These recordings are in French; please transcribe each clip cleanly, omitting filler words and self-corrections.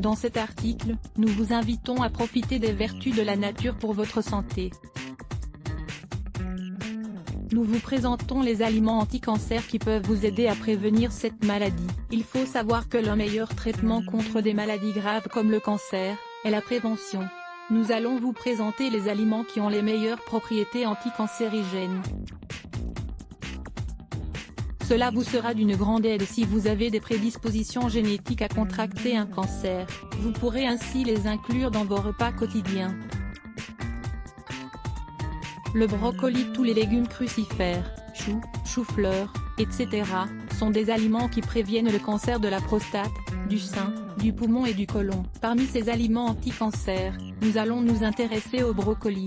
Dans cet article, nous vous invitons à profiter des vertus de la nature pour votre santé. Nous vous présentons les aliments anti-cancer qui peuvent vous aider à prévenir cette maladie. Il faut savoir que le meilleur traitement contre des maladies graves comme le cancer est la prévention. Nous allons vous présenter les aliments qui ont les meilleures propriétés anticancérigènes. Cela vous sera d'une grande aide si vous avez des prédispositions génétiques à contracter un cancer. Vous pourrez ainsi les inclure dans vos repas quotidiens. Le brocoli, tous les légumes crucifères, choux, chou-fleur, etc., sont des aliments qui préviennent le cancer de la prostate, du sein, du poumon et du côlon. Parmi ces aliments anti-cancer, nous allons nous intéresser au brocoli.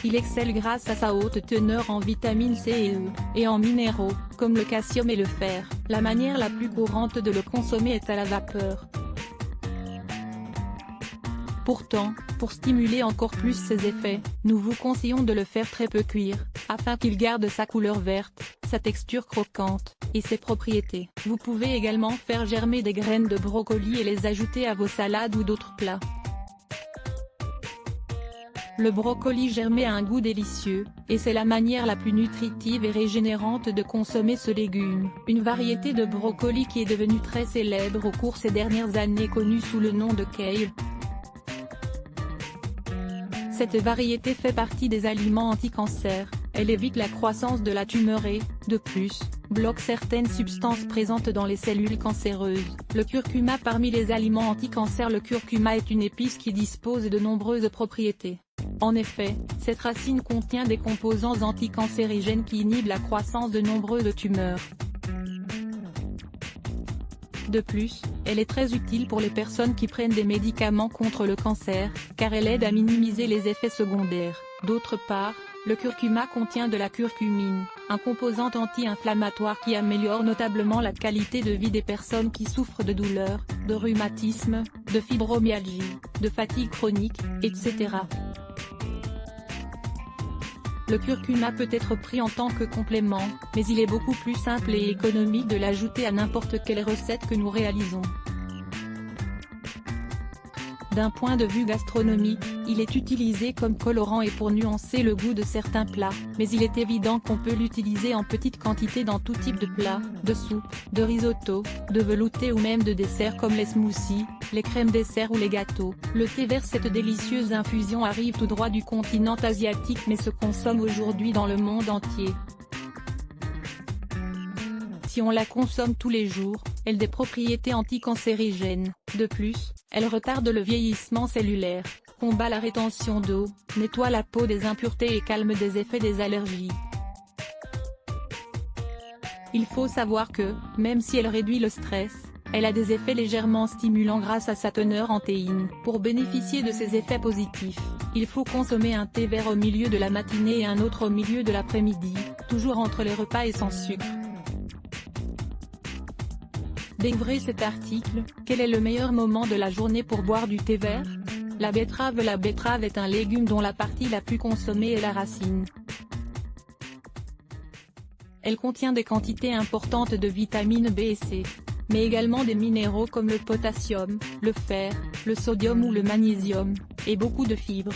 Il excelle grâce à sa haute teneur en vitamines C et E, et en minéraux, comme le calcium et le fer. La manière la plus courante de le consommer est à la vapeur. Pourtant, pour stimuler encore plus ses effets, nous vous conseillons de le faire très peu cuire, afin qu'il garde sa couleur verte, sa texture croquante, et ses propriétés. Vous pouvez également faire germer des graines de brocoli et les ajouter à vos salades ou d'autres plats. Le brocoli germé a un goût délicieux, et c'est la manière la plus nutritive et régénérante de consommer ce légume. Une variété de brocoli qui est devenue très célèbre au cours ces dernières années, connue sous le nom de kale. Cette variété fait partie des aliments anti-cancer, elle évite la croissance de la tumeur et, de plus, bloque certaines substances présentes dans les cellules cancéreuses. Le curcuma. Parmi les aliments anti-cancer, le curcuma est une épice qui dispose de nombreuses propriétés. En effet, cette racine contient des composants anticancérigènes qui inhibent la croissance de nombreuses tumeurs. De plus, elle est très utile pour les personnes qui prennent des médicaments contre le cancer, car elle aide à minimiser les effets secondaires. D'autre part, le curcuma contient de la curcumine, un composant anti-inflammatoire qui améliore notablement la qualité de vie des personnes qui souffrent de douleurs, de rhumatisme, de fibromyalgie, de fatigue chronique, etc. Le curcuma peut être pris en tant que complément, mais il est beaucoup plus simple et économique de l'ajouter à n'importe quelle recette que nous réalisons. D'un point de vue gastronomique, il est utilisé comme colorant et pour nuancer le goût de certains plats, mais il est évident qu'on peut l'utiliser en petite quantité dans tout type de plats, de soupe, de risotto, de velouté ou même de desserts comme les smoothies, les crèmes dessert ou les gâteaux. Le thé vert. Cette délicieuse infusion arrive tout droit du continent asiatique mais se consomme aujourd'hui dans le monde entier. Si on la consomme tous les jours, elle a des propriétés anticancérigènes. De plus, elle retarde le vieillissement cellulaire, combat la rétention d'eau, nettoie la peau des impuretés et calme des effets des allergies. Il faut savoir que, même si elle réduit le stress, elle a des effets légèrement stimulants grâce à sa teneur en théine. Pour bénéficier de ces effets positifs, il faut consommer un thé vert au milieu de la matinée et un autre au milieu de l'après-midi, toujours entre les repas et sans sucre. Découvrez cet article. Quel est le meilleur moment de la journée pour boire du thé vert? La betterave. La betterave est un légume dont la partie la plus consommée est la racine. Elle contient des quantités importantes de vitamines B et C, mais également des minéraux comme le potassium, le fer, le sodium ou le magnésium, et beaucoup de fibres.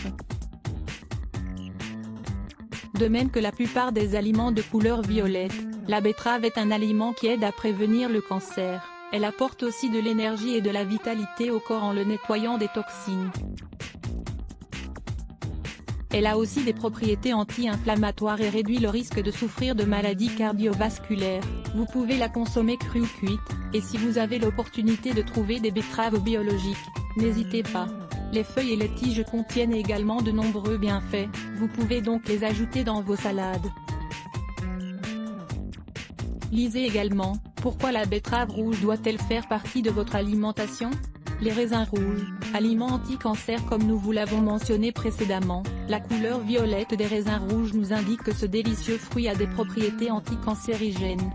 De même que la plupart des aliments de couleur violette, la betterave est un aliment qui aide à prévenir le cancer. Elle apporte aussi de l'énergie et de la vitalité au corps en le nettoyant des toxines. Elle a aussi des propriétés anti-inflammatoires et réduit le risque de souffrir de maladies cardiovasculaires. Vous pouvez la consommer crue ou cuite, et si vous avez l'opportunité de trouver des betteraves biologiques, n'hésitez pas. Les feuilles et les tiges contiennent également de nombreux bienfaits, vous pouvez donc les ajouter dans vos salades. Lisez également, pourquoi la betterave rouge doit-elle faire partie de votre alimentation? Les raisins rouges, aliments anti-cancer comme nous vous l'avons mentionné précédemment, la couleur violette des raisins rouges nous indique que ce délicieux fruit a des propriétés anticancérigènes.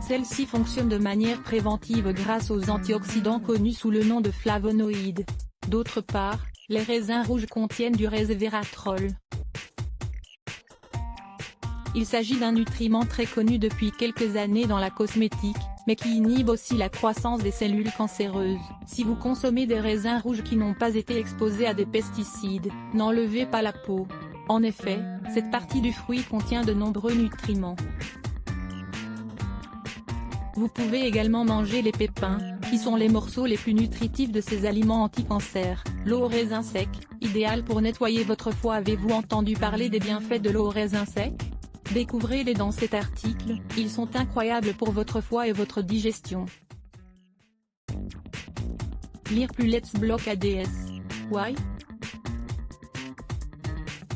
Celle-ci fonctionne de manière préventive grâce aux antioxydants connus sous le nom de flavonoïdes. D'autre part, les raisins rouges contiennent du resveratrol. Il s'agit d'un nutriment très connu depuis quelques années dans la cosmétique, mais qui inhibe aussi la croissance des cellules cancéreuses. Si vous consommez des raisins rouges qui n'ont pas été exposés à des pesticides, n'enlevez pas la peau. En effet, cette partie du fruit contient de nombreux nutriments. Vous pouvez également manger les pépins, qui sont les morceaux les plus nutritifs de ces aliments anti-cancer. L'eau au raisin sec, idéale pour nettoyer votre foie. Avez-vous entendu parler des bienfaits de l'eau au raisin sec? Découvrez-les dans cet article, ils sont incroyables pour votre foie et votre digestion. Lire plus Let's Block ADS. Why?